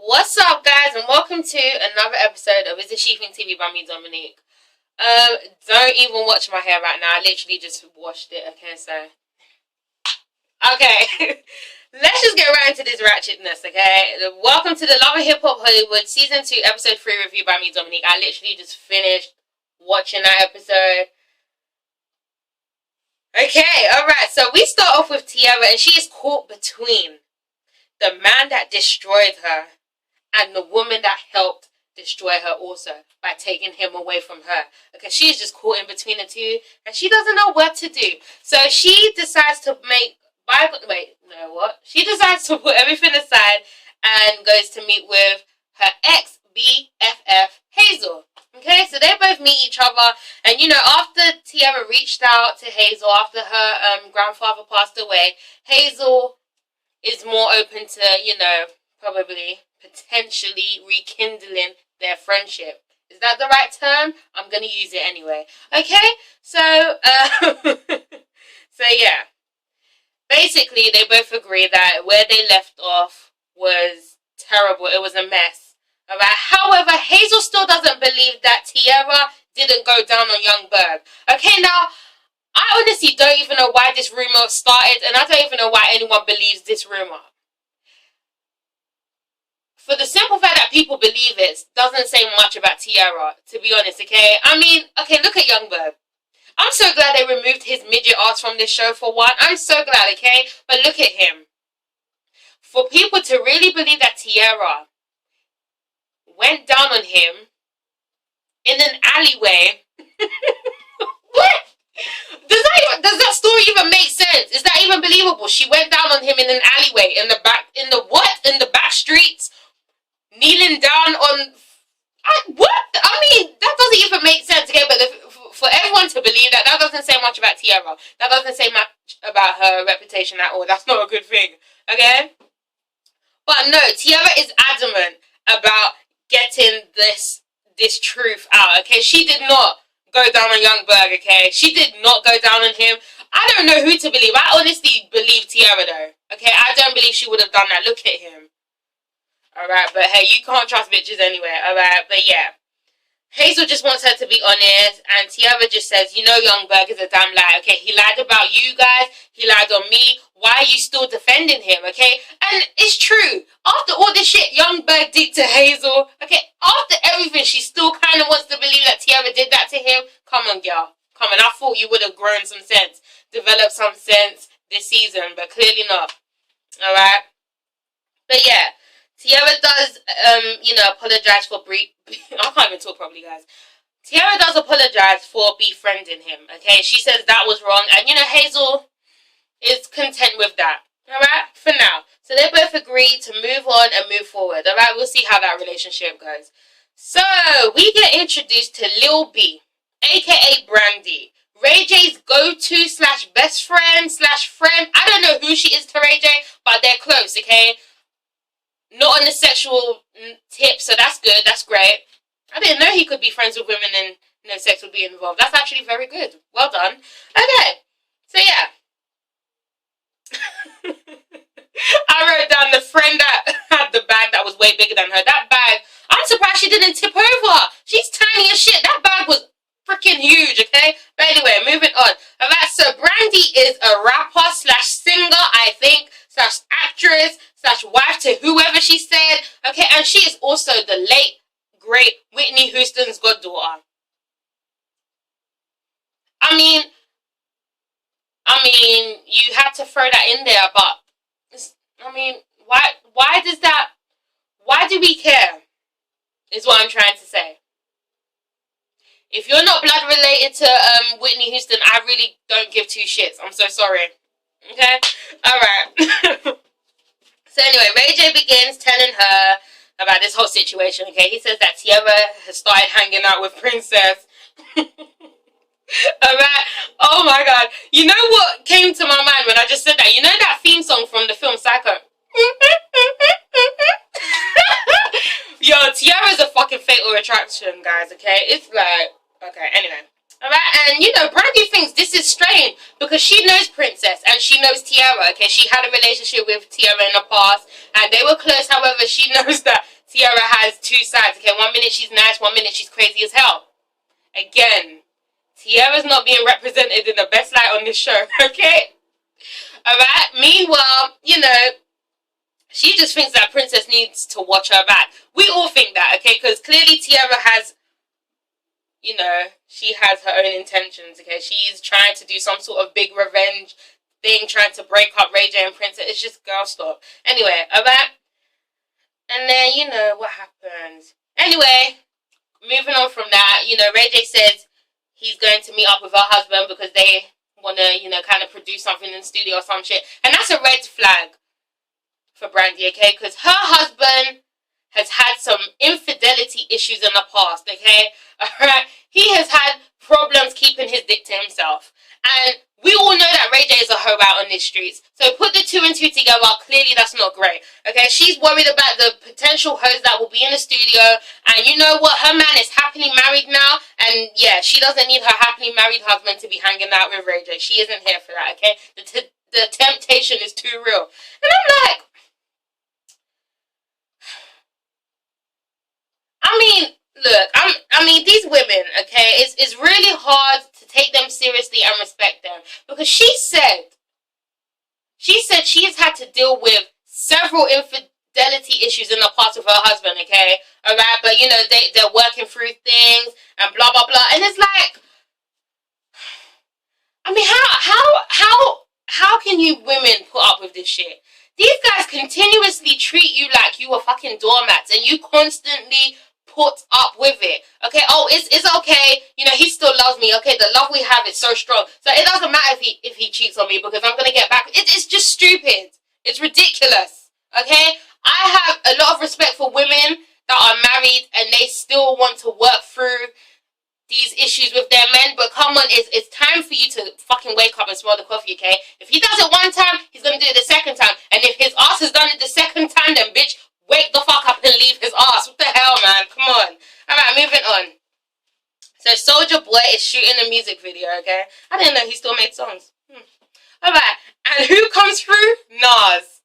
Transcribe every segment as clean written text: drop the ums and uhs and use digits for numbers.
What's up, guys, and welcome to another episode of ItsASheThIngTV by me, Dominique. Don't even watch my hair right now. I literally just washed it. Okay. Let's just get right into this ratchetness. Okay. Welcome to the Love and Hip Hop Hollywood Season 2, Episode 3 review by me, Dominique. I literally just finished watching that episode. Okay, alright. So we start off with Tiara, and she is caught between the man that destroyed her and the woman that helped destroy her also by taking him away from her. Okay, she's just caught in between the two and she doesn't know what to do. So she decides to She decides to put everything aside and goes to meet with her ex-BFF, Hazel. Okay, so they both meet each other, and after Tiara reached out to Hazel after her grandfather passed away, Hazel is more open to, probably potentially rekindling their friendship. Is that the right term? I'm going to use it anyway. Okay? So, so yeah. Basically, they both agree that where they left off was terrible. It was a mess. Alright? However, Hazel still doesn't believe that Tiara didn't go down on Young Berg. Okay, now, I honestly don't even know why this rumor started, and I don't even know why anyone believes this rumor. For the simple fact that people believe it doesn't say much about Tiara, to be honest, okay? I mean, okay, look at Young Berg. I'm so glad they removed his midget ass from this show for one. I'm so glad, okay? But look at him. For people to really believe that Tiara went down on him in an alleyway. What? Does that story even make sense? Is that even believable? She went down on him in an alleyway, in the back streets, kneeling down on... what? I mean, that doesn't even make sense, okay? But for everyone to believe that, that doesn't say much about Tiara. That doesn't say much about her reputation at all. That's not a good thing, okay? But no, Tiara is adamant about getting this truth out, okay? She did not go down on Young Berg, okay? She did not go down on him. I don't know who to believe. I honestly believe Tiara, though, okay? I don't believe she would have done that. Look at him. Alright, but hey, you can't trust bitches anyway, alright? But yeah. Hazel just wants her to be honest, and Tiara just says, Young Berg is a damn lie, okay? He lied about you guys, he lied on me, why are you still defending him, okay? And it's true, after all this shit Young Berg did to Hazel, okay, after everything, she still kind of wants to believe that Tiara did that to him. Come on, girl, come on, I thought you would have grown some sense, developed some sense this season, but clearly not, alright? But yeah. Tiara does, apologize for I can't even talk properly, guys. Tiara does apologize for befriending him, okay? She says that was wrong, and, Hazel is content with that, alright? For now. So they both agree to move on and move forward, alright? We'll see how that relationship goes. So, we get introduced to Lil B, a.k.a. Brandy. Ray J's go-to / best friend / friend. I don't know who she is to Ray J, but they're close, okay? Not on the sexual tip, so that's good, that's great. I didn't know he could be friends with women and no sex would be involved. That's actually very good. Well done. Okay, so yeah. I wrote down the friend that had the bag that was way bigger than her. That bag, I'm surprised she didn't tip over. She's tiny as shit. That bag was freaking huge, okay? But anyway, moving on. Alright, so Brandy is a rapper / singer, I think, / actress / wife to whoever she said, okay, and she is also the late, great Whitney Houston's goddaughter. I mean, you had to throw that in there, but, why do we care, is what I'm trying to say. If you're not blood related to Whitney Houston, I really don't give two shits. I'm so sorry. Okay? Alright. So anyway, Ray J begins telling her about this whole situation, okay? He says that Tiara has started hanging out with Princess. Alright? Oh my god. You know what came to my mind when I just said that? You know that theme song from the film Psycho? Yo, Tiara's a fucking fatal attraction, guys, okay? It's like... Okay, anyway. Alright, and Brandy thinks this is strange. Because she knows Princess and she knows Tiara, okay? She had a relationship with Tiara in the past and they were close. However, she knows that Tiara has two sides, okay? 1 minute she's nice, 1 minute she's crazy as hell. Again, Tiara's not being represented in the best light on this show, okay? Alright? Meanwhile, you know, she just thinks that Princess needs to watch her back. We all think that, okay? Because clearly Tiara has, you know, she has her own intentions, okay? She's trying to do some sort of big revenge thing, trying to break up Ray J and Princess. It's just girl stop. Anyway, alright? And then, you know, what happens? Anyway, moving on from that, you know, Ray J says he's going to meet up with her husband because they want to, you know, kind of produce something in the studio or some shit. And that's a red flag for Brandy, okay? Because her husband has had some infidelity issues in the past, okay? Alright? He has had problems keeping his dick to himself. And we all know that Ray J is a hoe out on these streets. So put the two and two together, clearly that's not great. Okay, she's worried about the potential hoes that will be in the studio. And you know what? Her man is happily married now. And yeah, she doesn't need her happily married husband to be hanging out with Ray J. She isn't here for that, okay? The temptation is too real. And I'm like, I mean, look, I mean, these women, okay, it's really hard to take them seriously and respect them. Because she said she has had to deal with several infidelity issues in the past with her husband, okay? Alright, but you know, they're working through things and blah, blah, blah. And it's like, I mean, how can you women put up with this shit? These guys continuously treat you like you are fucking doormats and you constantly put up with it. Okay, oh, it's okay, you know, he still loves me. Okay, the love we have is so strong, so it doesn't matter if he cheats on me because I'm gonna get back. It's just stupid. It's ridiculous. Okay, I have a lot of respect for women that are married and they still want to work through these issues with their men, but come on, it's time for you to fucking wake up and smell the coffee, okay? If he does it one time, he's gonna do it the second time, and if his ass has done it the second time, then bitch, wake the fuck up and leave his ass. What the hell, man? Come on. Alright, moving on. So Soulja Boy is shooting a music video, okay? I didn't know he still made songs. Alright, and who comes through? Nars.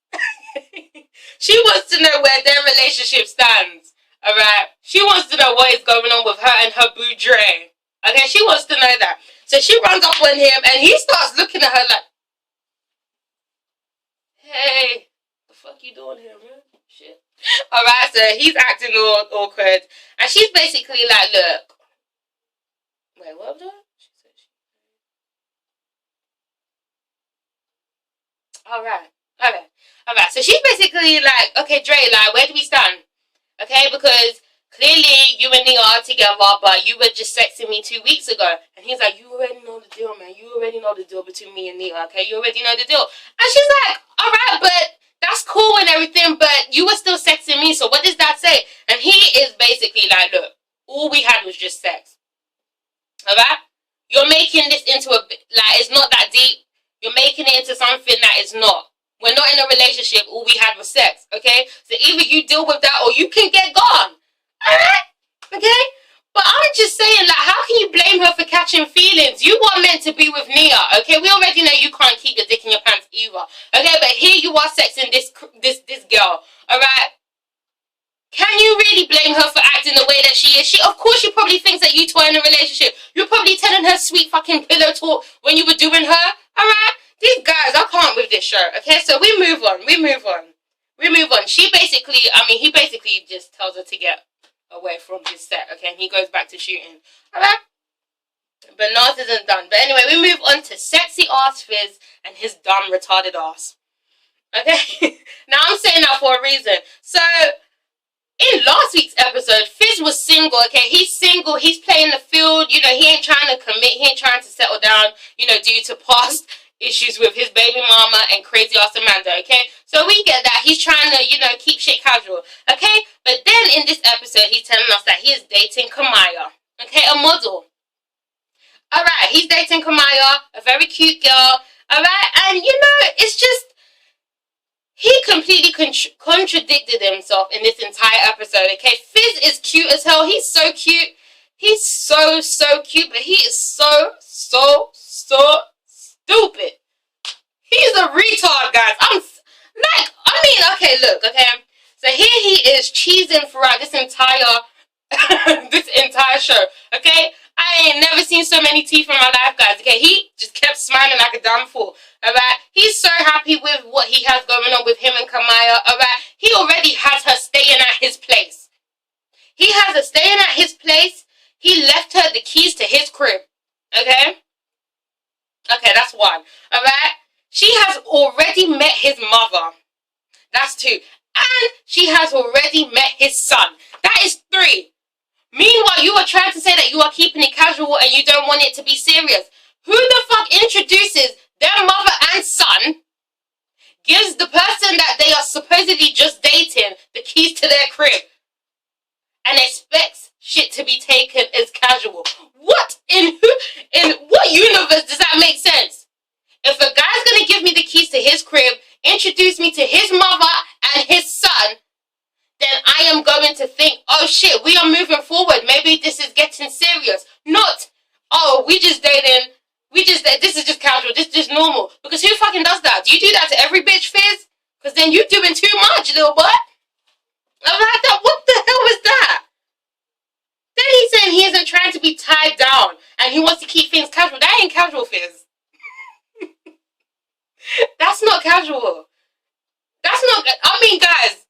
She wants to know where their relationship stands. Alright? She wants to know what is going on with her and her boo Dre. Okay, she wants to know that. So she runs up on him and he starts looking at her like, hey, the fuck you doing here, man? Shit. Alright, so he's acting all awkward. And she's basically like, look. Wait, what was that? She said Alright. Alright. So she's basically like, okay, Dre, like, where do we stand? Okay, because clearly you and Nia are together, but you were just sexing me 2 weeks ago. And he's like, you already know the deal, man. You already know the deal between me and Nia, okay? You already know the deal. And she's like, alright, but that's cool and everything, but you were still sexing me, so what does that say? And he is basically like, look, all we had was just sex. Alright? You're making this into a, like, it's not that deep. You're making it into something that is not. We're not in a relationship, all we had was sex, okay? So either you deal with that or you can get gone. Alright? Okay? But I'm just saying, like, how can you blame her for catching feelings? You were meant to be with Nia, okay? We already know you can't keep your dick in your pants either. Okay, but here you are sexing this girl, alright? Can you really blame her for acting the way that she is? Of course, she probably thinks that you two are in a relationship. You're probably telling her sweet fucking pillow talk when you were doing her, alright? These guys, I can't with this show, okay? So we move on. She basically, he basically just tells her to get away from his set, okay? And he goes back to shooting, alright? But Nars isn't done. But anyway, we move on to sexy ass Fizz and his dumb retarded ass. Okay? Now, I'm saying that for a reason. So, in last week's episode, Fizz was single, okay? He's single, he's playing the field, you know, he ain't trying to commit, he ain't trying to settle down, you know, due to past issues with his baby mama and crazy ass Amanda, okay? So we get that. He's trying to, you know, keep shit casual, okay? But then in this episode, he's telling us that he is dating Kamaya, okay? A model. Alright, he's dating Kamaya, a very cute girl, alright? And, you know, it's just, he completely contradicted himself in this entire episode, okay? Fizz is cute as hell. He's so cute. He's so cute, but he is so stupid. He's a retard, guys. Okay, look, okay. So here he is cheesing throughout this entire this entire show, okay? I ain't never seen so many teeth in my life, guys, okay? He just kept smiling like a damn fool, alright? He's so happy with what he has going on with him and Kamaya, alright? He already has her staying at his place. He has her staying at his place. He left her the keys to his crib, okay? Okay, that's one, alright? She has already met his mother. That's two. And she has already met his son. That is three. Meanwhile, you are trying to say that you are keeping it casual and you don't want it to be serious. Who the fuck introduces their mother and son, gives the person that they are supposedly just dating the keys to their crib, and expects shit to be taken as casual? What in what universe does that make sense? If a guy's gonna give me the keys to his crib, introduce me to his mother and his son, then I am going to think, oh shit, we are moving forward. Maybe this is getting serious. Not, oh, we just dating. This is just casual. This is just normal. Because who fucking does that? Do you do that to every bitch, Fizz? Because then you're doing too much, little boy. I'm like that. What the hell is that? Then he's saying he isn't trying to be tied down and he wants to keep things casual. That ain't casual, Fizz. That's not casual. That's not, I mean, guys,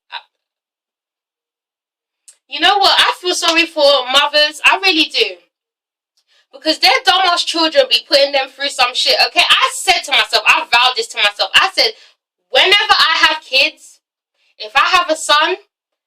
you know what? I feel sorry for mothers. I really do. Because their dumbass children be putting them through some shit, okay? I said to myself, I vowed this to myself. I said, whenever I have kids, if I have a son,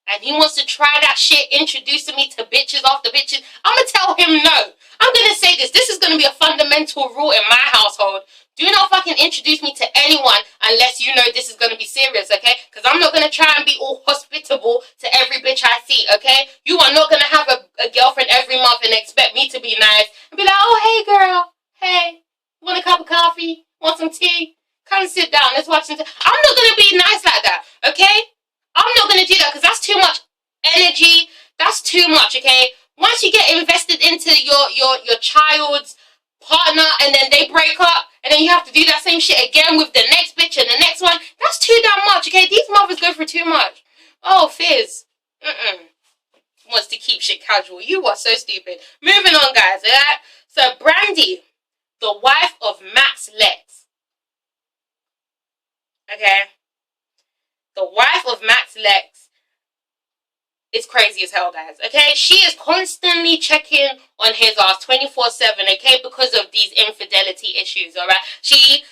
and he wants to try that shit, introducing me to bitches after bitches, I'm going to tell him no. I'm going to say this. This is going to be a fundamental rule in my household. Do not fucking introduce me to anyone unless you know this is going to be serious, okay? Because I'm not going to try and be all hospitable to every bitch I see, okay? You are not going to have a girlfriend every month and expect me to be nice and be like, oh, hey, girl. Hey, want a cup of coffee? Want some tea? Come sit down. Let's watch some I'm not going to be nice like that, okay? I'm not going to do that because that's too much energy. That's too much, okay? Once you get invested into your child's partner and then they break up and then you have to do that same shit again with the next bitch and the next one, that's too damn much, okay? These mothers go for too much. Oh, Fizz. Wants to keep shit casual. You are so stupid. Moving on, guys, alright? So, Brandy, the wife of Max Lex. Okay? The wife of Max Lex is crazy as hell, guys, okay? She is constantly checking on his ass 24/7, okay, because of these infidelity issues, alright? She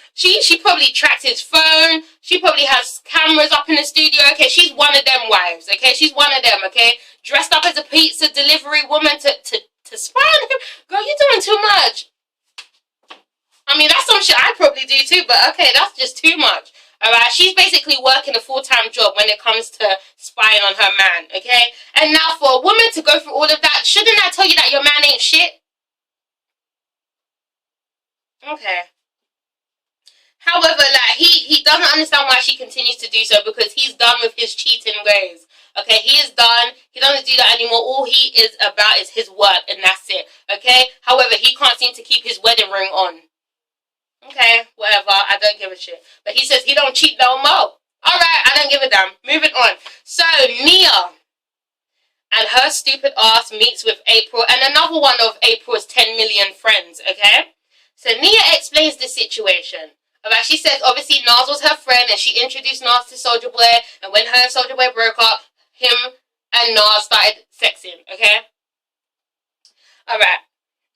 probably tracked his phone. She probably has cameras up in the studio, okay? She's one of them wives, okay? She's one of them, okay? Dressed up as a pizza delivery woman to spy on him. Girl, you're doing too much. I mean, that's some shit I'd probably do too, but okay, that's just too much. Alright, she's basically working a full-time job when it comes to spying on her man, okay? And now for a woman to go through all of that, shouldn't I tell you that your man ain't shit? Okay. However, like, he doesn't understand why she continues to do so because he's done with his cheating ways. Okay, he is done. He doesn't do that anymore. All he is about is his work and that's it. Okay? However, he can't seem to keep his wedding ring on. Okay, whatever, I don't give a shit. But he says he don't cheat no more. Alright, I don't give a damn. Moving on. So, Nia and her stupid ass meets with April and another one of April's 10 million friends, okay? So, Nia explains the situation. Alright, she says obviously Nars was her friend and she introduced Nars to Soulja Boy, and when her and Soulja Boy broke up, him and Nars started sexing, okay? Alright.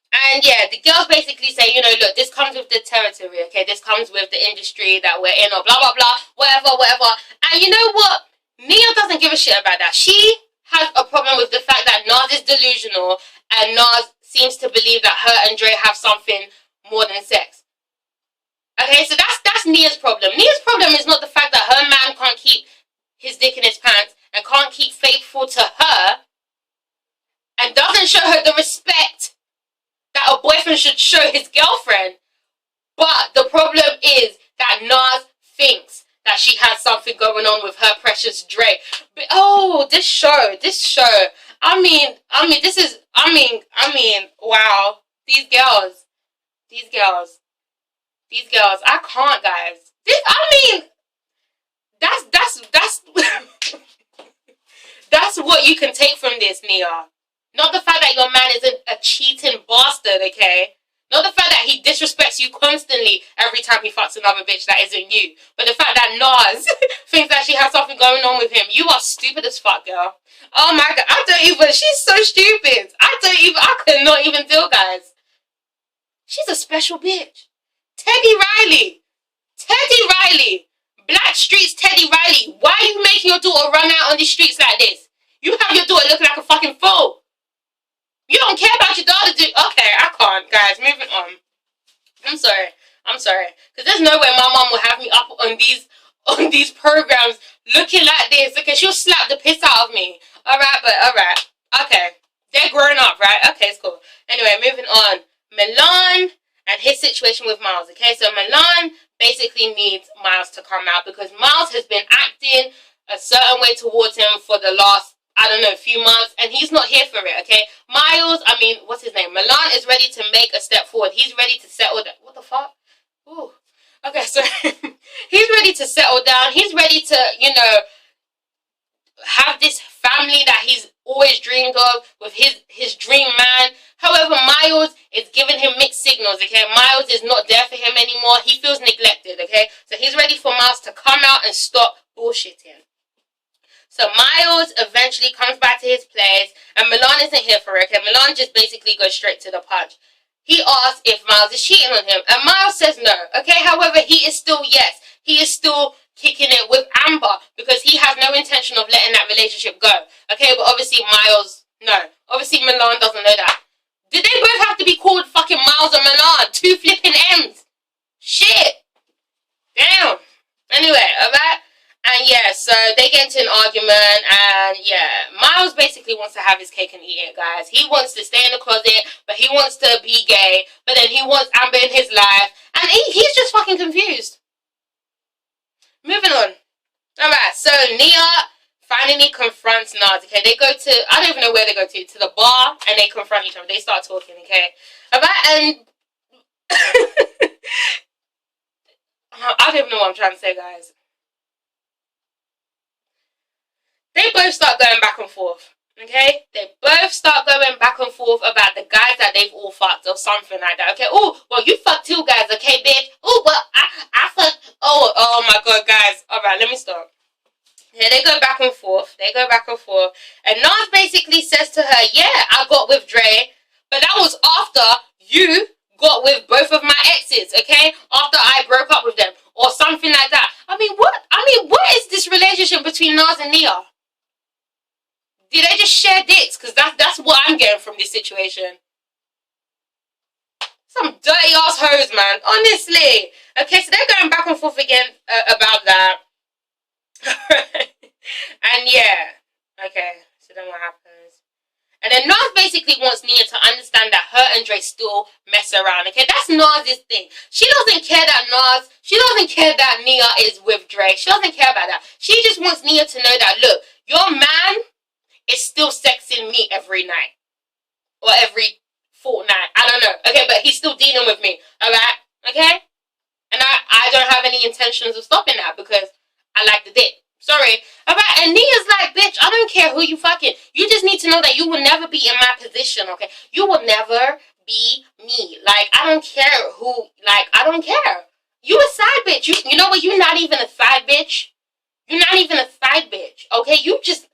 And yeah, the girls basically say, you know, look, this comes with the territory, okay? This comes with the industry that we're in, or blah, blah, blah, whatever, whatever. And you know what? Nia doesn't give a shit about that. She has a problem with the fact that Nars is delusional and Nars seems to believe that her and Dre have something more than sex. Okay, so that's Nia's problem. Nia's problem is not the fact that her man can't keep his dick in his pants and can't keep faithful to her and doesn't show her the respect that a boyfriend should show his girlfriend. But the problem is that Nars thinks that she has something going on with her precious Dre. But, oh, this show. I mean, wow. These girls. These girls, I can't, guys. That's that's what you can take from this, Nia. Not the fact that your man is a cheating bastard, okay? Not the fact that he disrespects you constantly every time he fucks another bitch that isn't you. But the fact that Nars thinks that she has something going on with him. You are stupid as fuck, girl. Oh my god, she's so stupid. I could not even deal, guys. She's a special bitch. Teddy Riley. Black Streets Teddy Riley. Why are you making your daughter run out on the streets like this? You have your daughter looking like a fucking fool. You don't care about your daughter, do? Okay, I can't, guys. Moving on. I'm sorry. Because there's no way my mom will have me up on these programs looking like this. Okay, she'll slap the piss out of me. Alright. Okay. They're growing up, right? Okay, it's cool. Anyway, moving on. Milan and his situation with Miles. Okay, so Milan basically needs Miles to come out because Miles has been acting a certain way towards him for the last, I don't know, few months, and he's not here for it, okay? What's his name? Milan is ready to make a step forward. He's ready to settle down. What the fuck? Ooh. Okay, so he's ready to settle down. He's ready to, have this family that he's always dreamed of with his dream man. However, Miles is giving him mixed signals, okay? Miles is not there for him anymore. He feels neglected, okay? So he's ready for Miles to come out and stop bullshitting. So Miles eventually comes back to his place, and Milan isn't here for it, okay? Milan just basically goes straight to the punch. He asks if Miles is cheating on him, and Miles says no, okay? However, he is still kicking it with Amber because he has no intention of letting that relationship go, okay? But obviously Miles, no. Obviously Milan doesn't know that. Did they both have to be called fucking Miles and Milan? Two flipping M's. Shit. Damn. Anyway, alright? And yeah, so they get into an argument, and yeah, Miles basically wants to have his cake and eat it, guys. He wants to stay in the closet, but he wants to be gay, but then he wants Amber in his life, and he's just fucking confused. Moving on. Alright, so Nia finally confronts Nars, okay? They go to, I don't even know where they go to the bar, and they confront each other. They start talking, okay? Alright, and I don't even know what I'm trying to say, guys. They both start going back and forth, okay? They both start going back and forth about the guys that they've all fucked or something like that, okay? Oh, well, you fucked two guys, okay, bitch? Oh, well, I fucked, oh my god, guys. Alright, let me stop. Yeah, they go back and forth. And Nars basically says to her, yeah, I got with Dre, but that was after you got with both of my exes, okay? After I broke up with them, or something like that. What is this relationship between Nars and Nia? Did they just share dicks? Because that's what I'm getting from this situation. Some dirty ass hoes, man. Honestly. Okay, so they're going back and forth again about that. And yeah. Okay, so then what happens? And then Nars basically wants Nia to understand that her and Dre still mess around. Okay, that's Nars' thing. She doesn't care that Nia is with Dre. She doesn't care about that. She just wants Nia to know that, look, your man is still sexing me every night. Or every fortnight. I don't know. Okay, but he's still dealing with me. Alright? Okay? And I don't have any intentions of stopping that because I like the dick. Sorry. Alright, and Nia's like, bitch, I don't care who you fucking. You just need to know that you will never be in my position, okay? You will never be me. Like, I don't care who, like, I don't care. You a side bitch. You know what? You're not even a side bitch. You're not even a side bitch, okay? You just,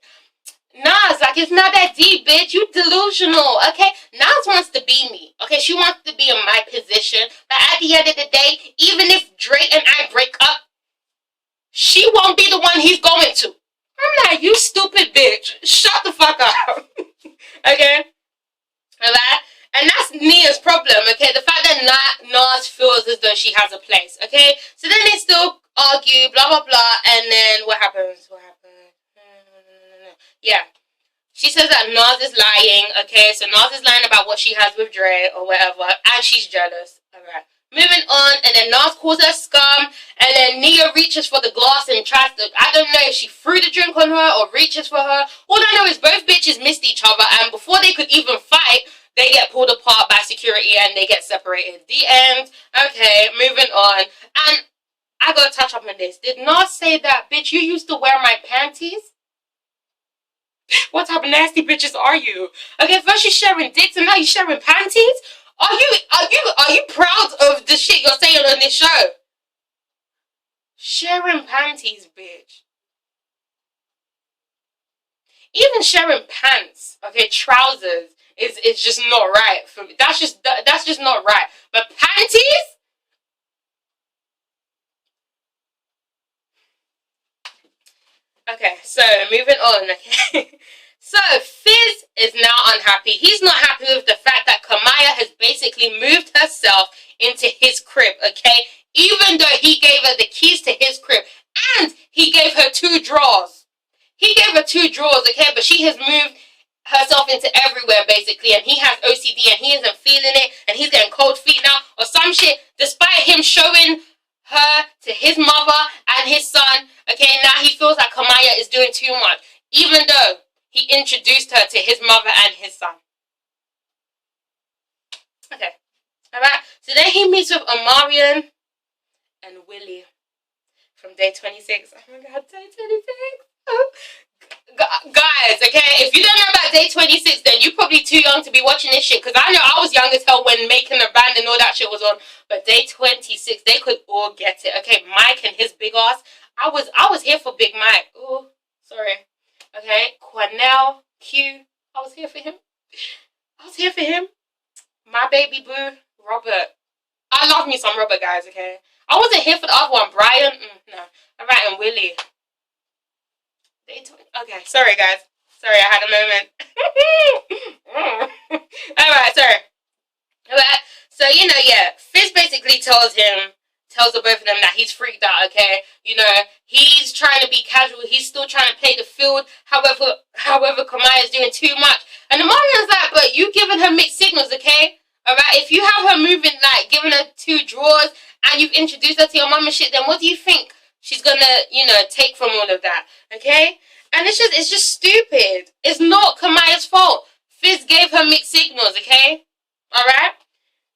Nars, like, it's not that deep, bitch. You delusional, okay? Nars wants to be me, okay? She wants to be in my position. But at the end of the day, even if Drake and I break up, she won't be the one he's going to. I'm like, you stupid bitch. Shut the fuck up. Okay? Alright? And that's Nia's problem, okay? The fact that Nars feels as though she has a place, okay? So then they still argue, blah, blah, blah. And then what happens? Yeah. She says that Nars is lying, okay? So Nars is lying about what she has with Dre or whatever. And she's jealous. Alright. Moving on, and then Nars calls her scum, and then Nia reaches for the glass and tries to, I don't know if she threw the drink on her or reaches for her. All I know is both bitches missed each other, and before they could even fight, they get pulled apart by security and they get separated. The end. Okay, moving on. And I gotta touch up on this. Did Nars say that, bitch, you used to wear my panties? What type of nasty bitches are you? Okay, first you're sharing dicks and now you're sharing panties? Are you proud of the shit you're saying on this show? Sharing panties, bitch. Even sharing pants, okay, trousers is just not right for me. That's just not right. But panties? Okay, so moving on, okay. So Fizz is now unhappy. He's not happy with the fact that Kamaya has basically moved herself into his crib, okay? Even though he gave her the keys to his crib and he gave her 2 drawers. He gave her 2 drawers, okay? But she has moved herself into everywhere, basically, and he has OCD and he isn't feeling it and he's getting cold feet now or some shit, despite him showing her to his mother and his son, okay? Now he feels like Kamaya is doing too much, even though he introduced her to his mother and his son. Okay, alright, so then he meets with Omarion and Willie from day 26. Oh my god, day 26. Guys, okay, if you don't know about day 26, then you're probably too young to be watching this shit, because I know I was young as hell when Making a Band and all that shit was on. But day 26, they could all get it. Okay, Mike and his big ass. I was here for Big Mike. Oh, sorry. Okay, Cornell, Q. I was here for him. I was here for him. My baby boo, Robert. I love me some Robert, guys, okay? I wasn't here for the other one, Brian. No. Alright, and Willie. Okay, sorry, guys. Sorry, I had a moment. Alright, sorry. Alright, so, you know, yeah, Fizz basically tells the both of them that he's freaked out, okay? You know, he's trying to be casual. He's still trying to play the field. However, Kamaya's doing too much. And the Marion's like, but you giving her mixed signals, okay? Alright, if you have her moving, like, giving her 2 drawers and you've introduced her to your mom and shit, then what do you think she's gonna, you know, take from all of that, okay? And it's just stupid. It's not Kamaya's fault. Fizz gave her mixed signals, okay? Alright?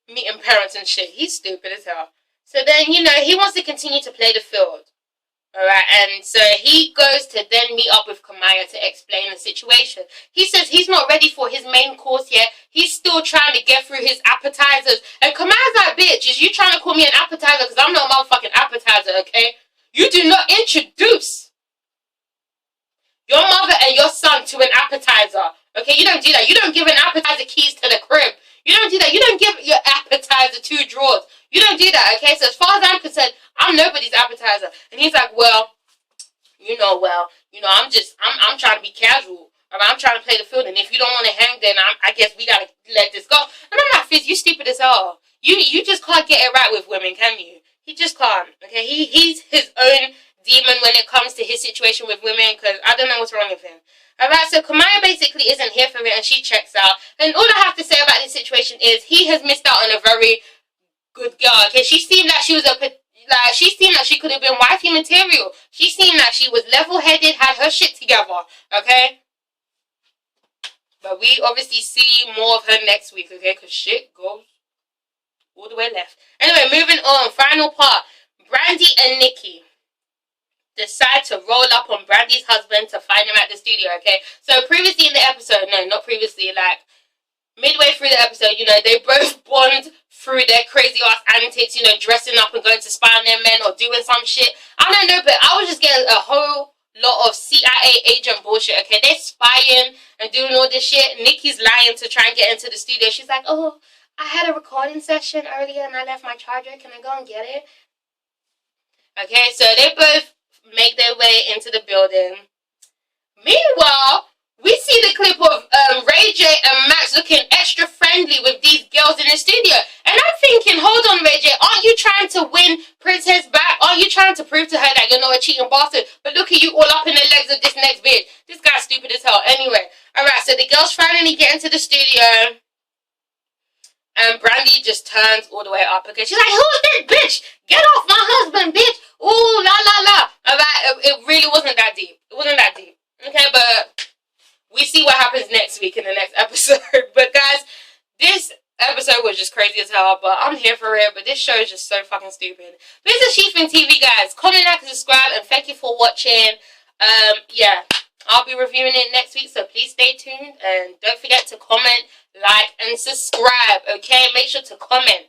Meeting parents and shit. He's stupid as hell. So then, you know, he wants to continue to play the field. Alright, and so he goes to then meet up with Kamaya to explain the situation. He says he's not ready for his main course yet. He's still trying to get through his appetizers. And Kamaya's like, bitch, is you trying to call me an appetizer? Because I'm not a motherfucking appetizer, okay? You do not introduce your mother and your son to an appetizer. Okay, you don't do that. You don't give an appetizer keys to the crib. You don't do that. You don't give your appetizer 2 drawers. You don't do that, okay? So as far as I'm concerned, I'm nobody's appetizer. And he's like, well, I'm trying to be casual. I'm trying to play the field. And if you don't want to hang, then I guess we got to let this go. And I'm like, Fizz, you stupid as hell. You just can't get it right with women, can you? He just can't, okay? He's his own demon when it comes to his situation with women, because I don't know what's wrong with him. Alright, so Kamaya basically isn't here for it and she checks out. And all I have to say about this situation is he has missed out on a very good girl. Okay, she seemed like she was she seemed like she could have been wifey material. She seemed like she was level-headed, had her shit together. Okay? But we obviously see more of her next week, okay? Because shit goes all the way left. Anyway, moving on. Final part. Brandy and Nikki decide to roll up on Brandy's husband to find him at the studio, okay? So previously in the episode, no, not previously, like midway through the episode, you know, they both bond through their crazy ass antics, you know, dressing up and going to spy on their men or doing some shit. I don't know, but I was just getting a whole lot of CIA agent bullshit, okay? They're spying and doing all this shit. Nikki's lying to try and get into the studio. She's like, oh, I had a recording session earlier and I left my charger. Can I go and get it? Okay, so they both make their way into the building. Meanwhile, we see the clip of Ray J and Max looking extra friendly with these girls in the studio. And I'm thinking, hold on, Ray J, aren't you trying to win Princess back? Aren't you trying to prove to her that you're not a cheating bastard? But look at you all up in the legs of this next bitch. This guy's stupid as hell. Anyway, alright, so the girls finally get into the studio. And Brandy just turns all the way up. Okay, she's like, who's this bitch? Get off my husband, bitch. Ooh, la, la, la. Alright, it really wasn't that deep. It wasn't that deep. Okay, but we see what happens next week in the next episode. But guys, This episode was just crazy as hell, but I'm here for it. But this show is just so fucking stupid. But ItsASheThIngTV, guys. Comment, like, and subscribe, and thank you for watching. Yeah, I'll be reviewing it next week, so please stay tuned. And don't forget to comment, like, and subscribe, okay? Make sure to comment.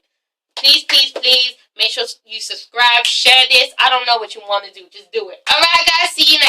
Please, please, please. Make sure you subscribe, share this. I don't know what you want to do. Just do it. Alright, guys. See you